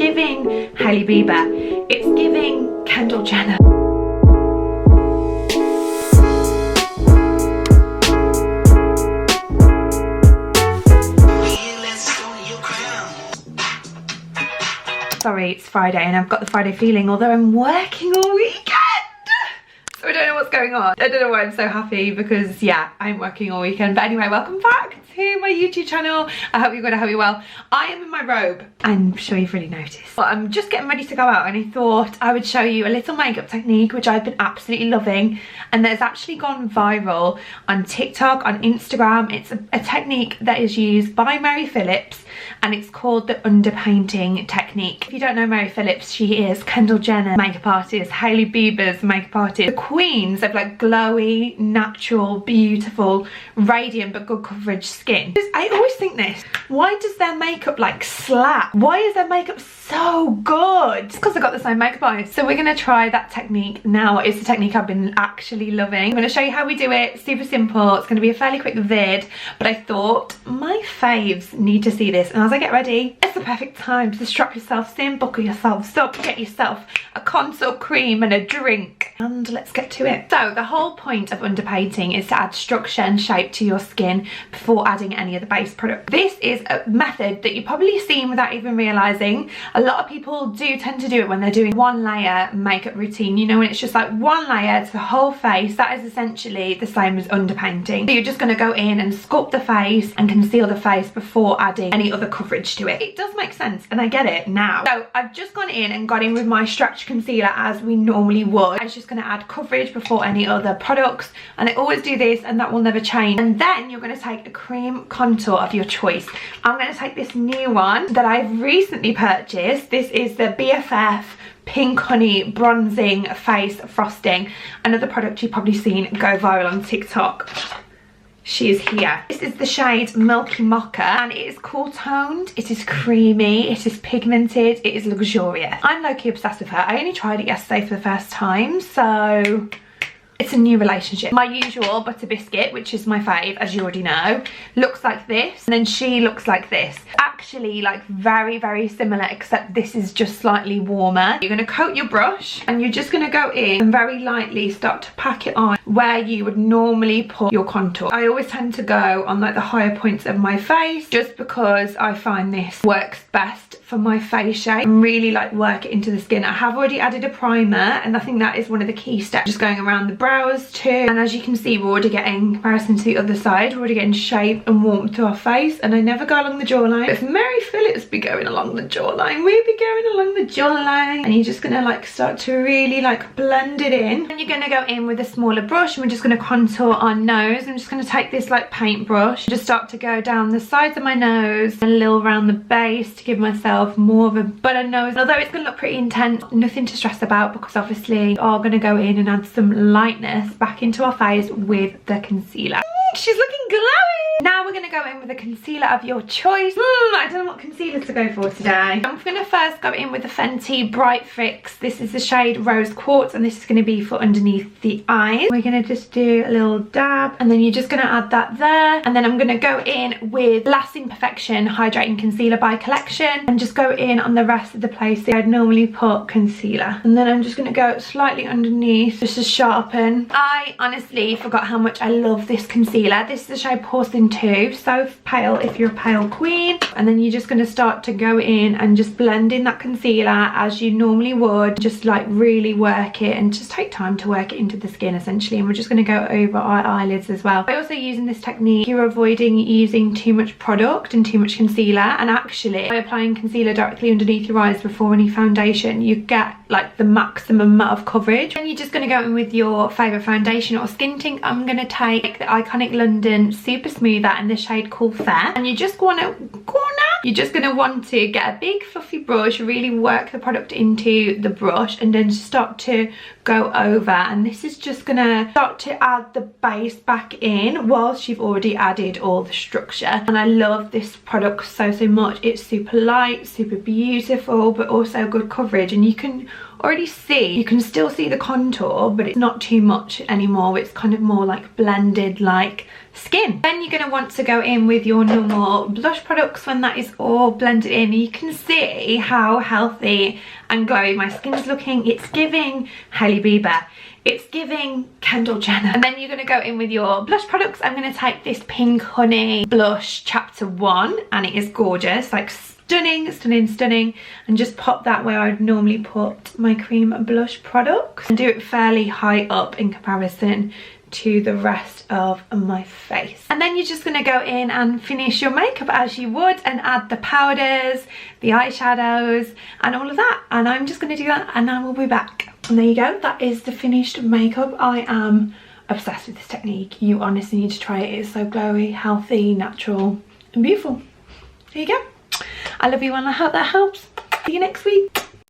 giving Hailey Bieber. It's giving Kendall Jenner. Sorry, it's Friday and I've got the Friday feeling, although I'm working all weekend. So I don't know what's going on. I don't know why I'm so happy, because yeah, I'm working all weekend. But anyway, welcome back to my YouTube channel. I hope you're good, I hope you're well. I am in my robe. I'm sure you've really noticed. But I'm just getting ready to go out and I thought I would show you a little makeup technique which I've been absolutely loving and that's actually gone viral on TikTok, on Instagram. It's a technique that is used by Mary Phillips and it's called the underpainting technique. If you don't know Mary Phillips, she is Kendall Jenner makeup artist, Hailey Bieber's makeup artist, the queens of like glowy, natural, beautiful, radiant but good coverage skin. I always think this, why does their makeup like slap? Why is their makeup so good? It's because I got the same makeup artist. So we're gonna try that technique now. It's a technique I've been actually loving. I'm gonna show you how we do it, super simple. It's gonna be a fairly quick vid, but I thought my faves need to see this. And as I get ready, it's the perfect time to strap yourselves in, buckle yourselves up, get yourself a contour cream and a drink, and let's get to it. So the whole point of underpainting is to add structure and shape to your skin before adding any of the base product. This is a method that you've probably seen without even realizing. A lot of people do tend to do it when they're doing one layer makeup routine, you know, when it's just like one layer to the whole face. That is essentially the same as underpainting. So you're just going to go in and sculpt the face and conceal the face before adding any other coverage to it. It does make sense and I get it now. So I've just gone in and got in with my stretch concealer as we normally would. I was just going to add coverage before any other products, and I always do this and that will never change. And then you're going to take a cream contour of your choice. I'm going to take this new one that I've recently purchased. This is the BFF Pink Honey Bronzing Face Frosting, another product you've probably seen go viral on TikTok. She is here. This is the shade Milky Mocha and it is cool toned, it is creamy, it is pigmented, it is luxurious. I'm low-key obsessed with her. I only tried it yesterday for the first time, so it's a new relationship. My usual butter biscuit, which is my fave, as you already know, looks like this, and then she looks like this. Actually, like very, very similar, except this is just slightly warmer. You're gonna coat your brush, and you're just gonna go in and very lightly start to pack it on where you would normally put your contour. I always tend to go on like the higher points of my face, just because I find this works best for my face shape and really like work it into the skin. I have already added a primer, and I think that is one of the key steps, just going around the brows too. And as you can see, we're already getting, in comparison to the other side, we're already getting shape and warmth to our face, and I never go along the jawline. If Mary Phillips be going along the jawline, we'd be going along the jawline. And you're just gonna like start to really like blend it in, and you're gonna go in with a smaller brush, and we're just gonna contour our nose. I'm just gonna take this like paint brush, just start to go down the sides of my nose and a little around the base to give myself more of a butter nose. Although it's gonna look pretty intense, nothing to stress about, because obviously we are gonna go in and add some lightness back into our face with the concealer. She's looking glowy. Now we're gonna go in with a concealer of your choice. I don't know what concealer to go for today. I'm gonna first go in with the Fenty Bright Fix. This is the shade Rose Quartz, and this is gonna be for underneath the eyes. We're gonna just do a little dab, and then you're just gonna add that there. And then I'm gonna go in with Lasting Perfection Hydrating Concealer by Collection, and just go in on the rest of the places I'd normally put concealer. And then I'm just gonna go slightly underneath just to sharpen. I honestly forgot how much I love this concealer. This is the shade Porcelain 2, so pale if you're a pale queen. And then you're just going to start to go in and just blend in that concealer as you normally would, just like really work it, and just take time to work it into the skin essentially. And we're just going to go over our eyelids as well. I also using this technique, you're avoiding using too much product and too much concealer, and actually by applying concealer directly underneath your eyes before any foundation, you get like the maximum amount of coverage. And you're just going to go in with your favourite foundation or skin tint. I'm going to take the Iconic London Super Smoother in the shade Cool Fair, and you just want to you're just going to want to get a big fluffy brush, really work the product into the brush, and then start to go over. And this is just going to start to add the base back in whilst you've already added all the structure. And I love this product so much. It's super light, super beautiful, but also good coverage, and you can already see, you can still see the contour, but it's not too much anymore. It's kind of more like blended like skin. Then you're going to want to go in with your normal blush products when that is all blended in. You can see how healthy and glowy my skin's looking. It's giving Hailey Bieber. It's giving Kendall Jenner. And then you're going to go in with your blush products. I'm going to take this Pink Honey blush chapter 1, and it is gorgeous, like stunning, stunning, stunning, and just pop that where I'd normally put my cream blush products and do it fairly high up in comparison to the rest of my face. And then you're just going to go in and finish your makeup as you would and add the powders, the eyeshadows and all of that. And I'm just going to do that and I will be back. And there you go, that is the finished makeup. I am obsessed with this technique. You honestly need to try it. It's so glowy, healthy, natural and beautiful. There you go. I love you and I hope that helps. See you next week.